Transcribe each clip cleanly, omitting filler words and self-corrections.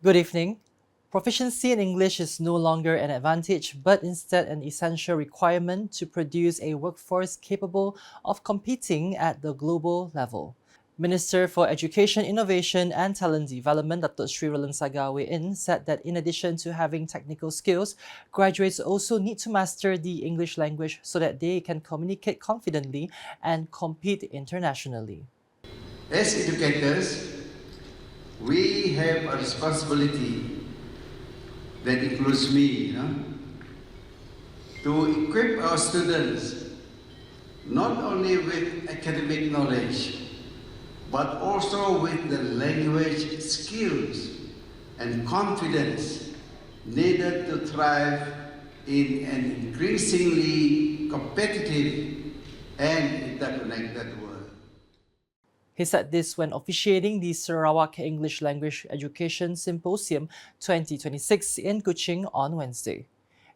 Good evening. Proficiency in English is no longer an advantage, but instead an essential requirement to produce a workforce capable of competing at the global level. Minister for Education, Innovation and Talent Development, Datuk Sri Roland Sagawe said that in addition to having technical skills, graduates also need to master the English language so that they can communicate confidently and compete internationally. As educators, we have a responsibility that includes me, to equip our students not only with academic knowledge, but also with the language skills and confidence needed to thrive in an increasingly competitive and interconnected world. He said this when officiating the Sarawak English Language Education Symposium 2026 in Kuching on Wednesday.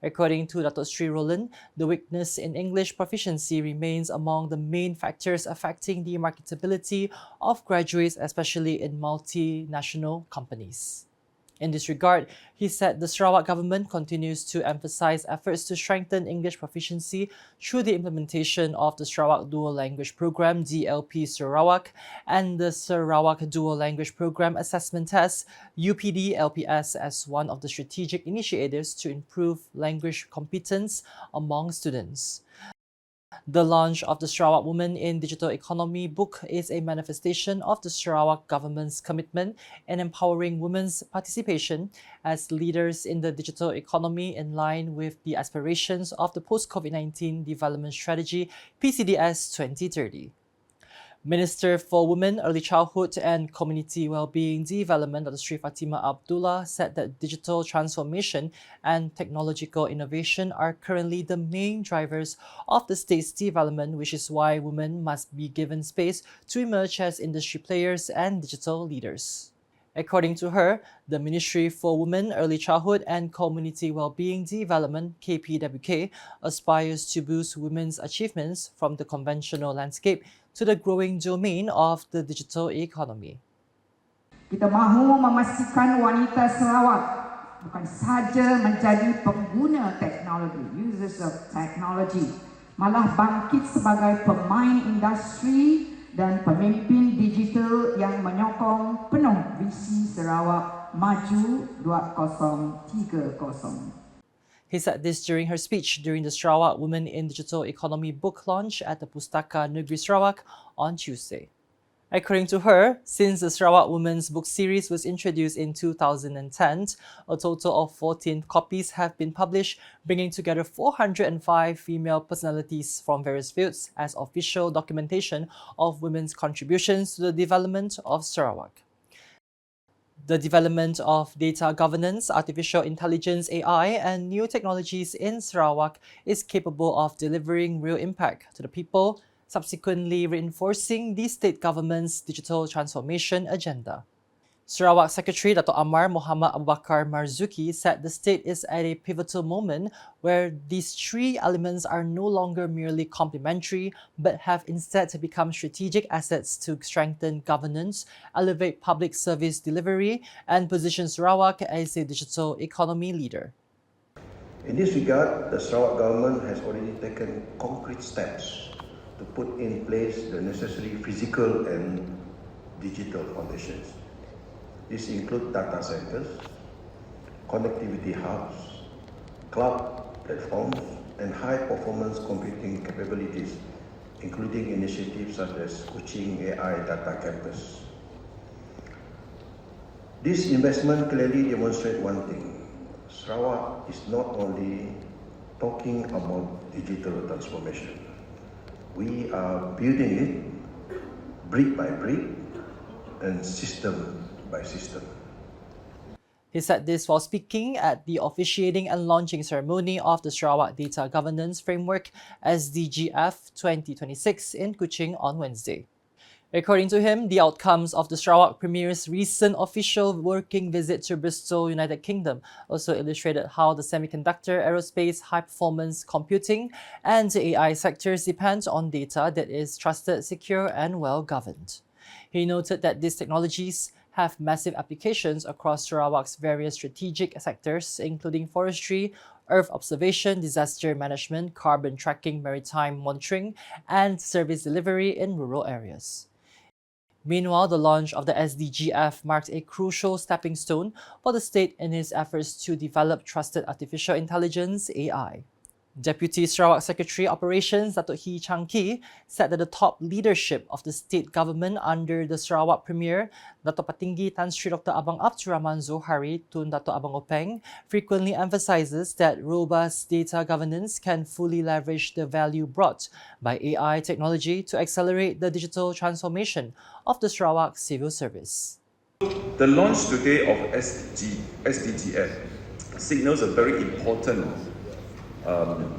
According to Datuk Sri Roland, the weakness in English proficiency remains among the main factors affecting the marketability of graduates, especially in multinational companies. In this regard, he said the Sarawak government continues to emphasize efforts to strengthen English proficiency through the implementation of the Sarawak Dual Language Program DLP Sarawak and the Sarawak Dual Language Program Assessment Test UPD LPS as one of the strategic initiatives to improve language competence among students. The launch of the Sarawak Women in Digital Economy book is a manifestation of the Sarawak government's commitment in empowering women's participation as leaders in the digital economy in line with the aspirations of the Post-COVID-19 Development Strategy PCDS 2030. Minister for Women, Early Childhood and Community Wellbeing Development, Dr. Sri Fatimah Abdullah, said that digital transformation and technological innovation are currently the main drivers of the state's development, which is why women must be given space to emerge as industry players and digital leaders. According to her, the Ministry for Women, Early Childhood and Community Wellbeing Development (KPWK) aspires to boost women's achievements from the conventional landscape to the growing domain of the digital economy. Kita mahu memastikan wanita Sarawak bukan sahaja menjadi pengguna teknologi, users of technology, malah bangkit sebagai pemain industri dan pemimpin digital yang menyokong penuh visi Sarawak Maju 2030. He said this during her speech during the Sarawak Women in Digital Economy book launch at the Pustaka Negeri Sarawak on Tuesday. According to her, since the Sarawak Women's Book Series was introduced in 2010, a total of 14 copies have been published, bringing together 405 female personalities from various fields as official documentation of women's contributions to the development of Sarawak. The development of data governance, artificial intelligence (AI), and new technologies in Sarawak is capable of delivering real impact to the people, subsequently reinforcing the state government's digital transformation agenda. Sarawak Secretary Dato' Amar Muhammad Abu Bakar Marzuki said the state is at a pivotal moment where these three elements are no longer merely complementary but have instead become strategic assets to strengthen governance, elevate public service delivery, and position Sarawak as a digital economy leader. In this regard, the Sarawak government has already taken concrete steps to put in place the necessary physical and digital foundations. These include data centers, connectivity hubs, cloud platforms, and high-performance computing capabilities, including initiatives such as Kuching AI Data Campus. This investment clearly demonstrates one thing: Sarawak is not only talking about digital transformation. We are building it brick by brick and system by system. He said this while speaking at the officiating and launching ceremony of the Sarawak Data Governance Framework SDGF 2026 in Kuching on Wednesday. According to him, the outcomes of the Sarawak Premier's recent official working visit to Bristol, United Kingdom, also illustrated how the semiconductor, aerospace, high-performance computing, and AI sectors depend on data that is trusted, secure, and well-governed. He noted that these technologies have massive applications across Sarawak's various strategic sectors, including forestry, Earth observation, disaster management, carbon tracking, maritime monitoring, and service delivery in rural areas. Meanwhile, the launch of the SDGF marked a crucial stepping stone for the state in its efforts to develop trusted artificial intelligence (AI). Deputy Sarawak Secretary Operations Dato' Hee Chang-Ki said that the top leadership of the state government under the Sarawak Premier, Dato' Patinggi Tan Sri Dr. Abang Abdul Rahman Zohari Tun Dato' Abang Openg, frequently emphasizes that robust data governance can fully leverage the value brought by AI technology to accelerate the digital transformation of the Sarawak civil service. The launch today of SDGF signals a very important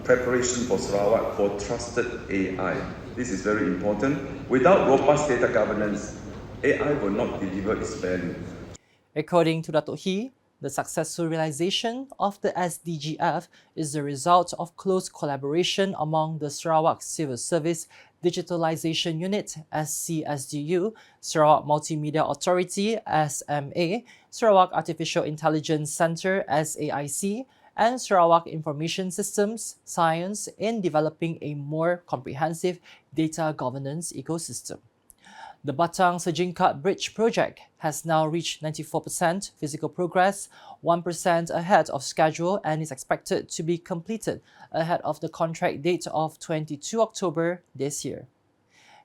preparation for Sarawak for trusted AI. This is very important. Without robust data governance, AI will not deliver its value. According to Dato' Hee, the successful realization of the SDGF is the result of close collaboration among the Sarawak Civil Service Digitalization Unit (SCSDU), Sarawak Multimedia Authority (SMA), Sarawak Artificial Intelligence Centre (SAIC), and Sarawak Information Systems Science in developing a more comprehensive data governance ecosystem. The Batang Sejingkat Bridge project has now reached 94% physical progress, 1% ahead of schedule, and is expected to be completed ahead of the contract date of 22 October this year.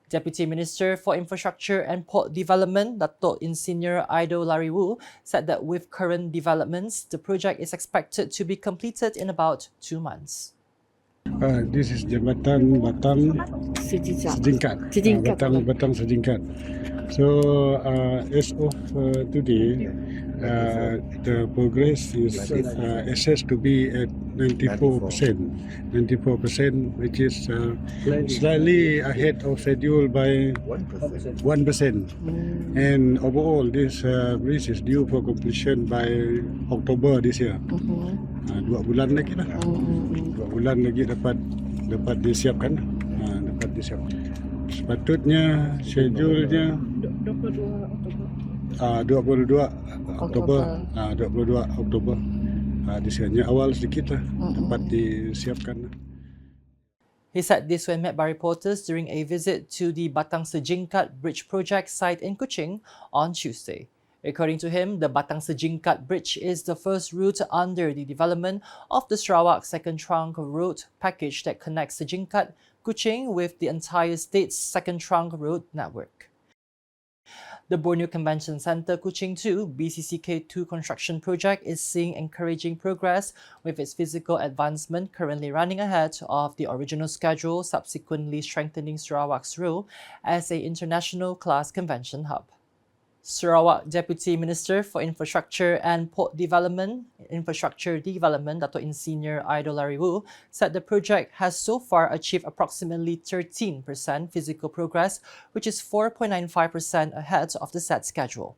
Deputy Minister for Infrastructure and Port Development, Dato' Insinyur Aido Lariwu, said that with current developments, the project is expected to be completed in about 2 months. This is Jambatan Batang Sejingkat. Batang Sejingkat. So as of today, the progress is assessed to be at 94%. 94%, which is slightly ahead of schedule by 1%. And overall, this bridge is due for completion by October this year. 2 bulan lagi lah. 2 bulan lagi dapat disiapkan. Dapat disiapkan. Sepatutnya schedule-nya 22 Oktober. 22 Oktober. Disiapnya awal sedikit lah. Dapat disiapkan. He said this when met by reporters during a visit to the Batang Sejingkat Bridge project site in Kuching on Tuesday. According to him, the Batang Sejingkat Bridge is the first route under the development of the Sarawak Second Trunk Road package that connects Sejingkat, Kuching with the entire state's Second Trunk Road network. The Borneo Convention Centre Kuching 2 BCCK 2 construction project is seeing encouraging progress with its physical advancement currently running ahead of the original schedule, subsequently strengthening Sarawak's role as an international class convention hub. Sarawak Deputy Minister for Infrastructure and Port Development, Dato' Insinyur Aido Lariwu, said the project has so far achieved approximately 13% physical progress, which is 4.95% ahead of the set schedule.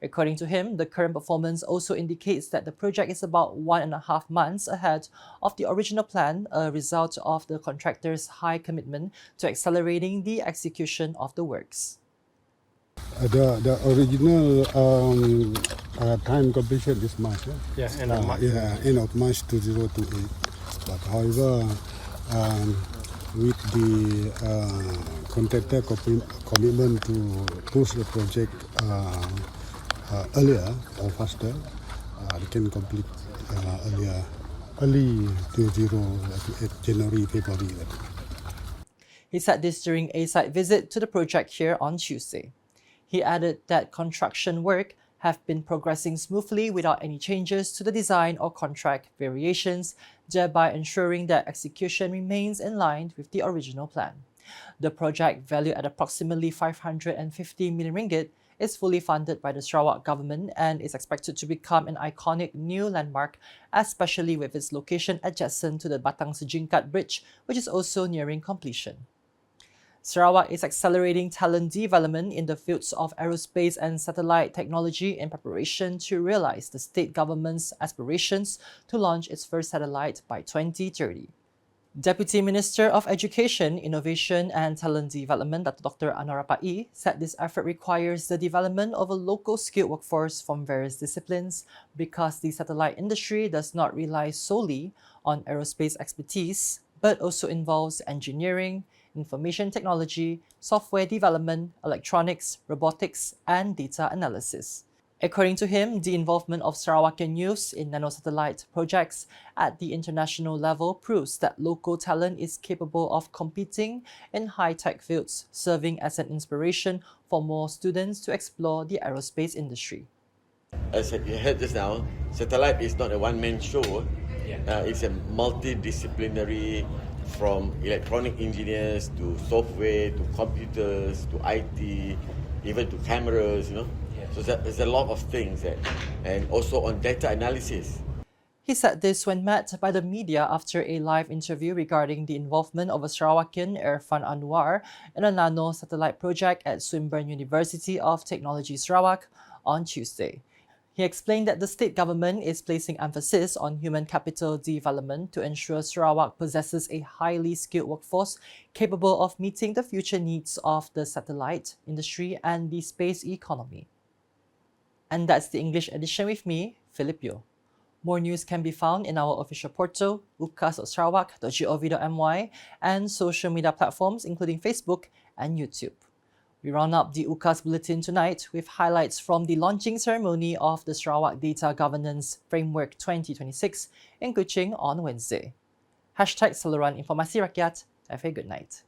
According to him, the current performance also indicates that the project is about 1.5 months ahead of the original plan, a result of the contractor's high commitment to accelerating the execution of the works. The original time completion is March. End of March. End of March 2028. But however, with the contractor commitment to push the project earlier or faster, they can complete early 2028, January, February. He said this during a site visit to the project here on Tuesday. He added that construction work have been progressing smoothly without any changes to the design or contract variations, thereby ensuring that execution remains in line with the original plan. The project, valued at approximately 550 million ringgit, is fully funded by the Sarawak government and is expected to become an iconic new landmark, especially with its location adjacent to the Batang Sejingkat Bridge, which is also nearing completion. Sarawak is accelerating talent development in the fields of aerospace and satellite technology in preparation to realize the state government's aspirations to launch its first satellite by 2030. Deputy Minister of Education, Innovation and Talent Development, Dr. Anarapai, said this effort requires the development of a local skilled workforce from various disciplines because the satellite industry does not rely solely on aerospace expertise, but also involves engineering, information technology, software development, electronics, robotics, and data analysis. According to him, the involvement of Sarawakian youths in nanosatellite projects at the international level proves that local talent is capable of competing in high-tech fields, serving as an inspiration for more students to explore the aerospace industry. As you heard just now, satellite is not a one-man show. It's a multidisciplinary, from electronic engineers to software to computers to IT, even to cameras, So there's a lot of things and also on data analysis. He said this when met by the media after a live interview regarding the involvement of a Sarawakian, Irfan Anwar, in a nano-satellite project at Swinburne University of Technology Sarawak on Tuesday. He explained that the state government is placing emphasis on human capital development to ensure Sarawak possesses a highly skilled workforce capable of meeting the future needs of the satellite industry and the space economy. And that's the English edition with me, Philip Yeoh. More news can be found in our official portal, ukas.sarawak.gov.my, and social media platforms including Facebook and YouTube. We round up the UKAS Bulletin tonight with highlights from the launching ceremony of the Sarawak Data Governance Framework 2026 in Kuching on Wednesday. #Saluran Informasi Rakyat. Have a good night.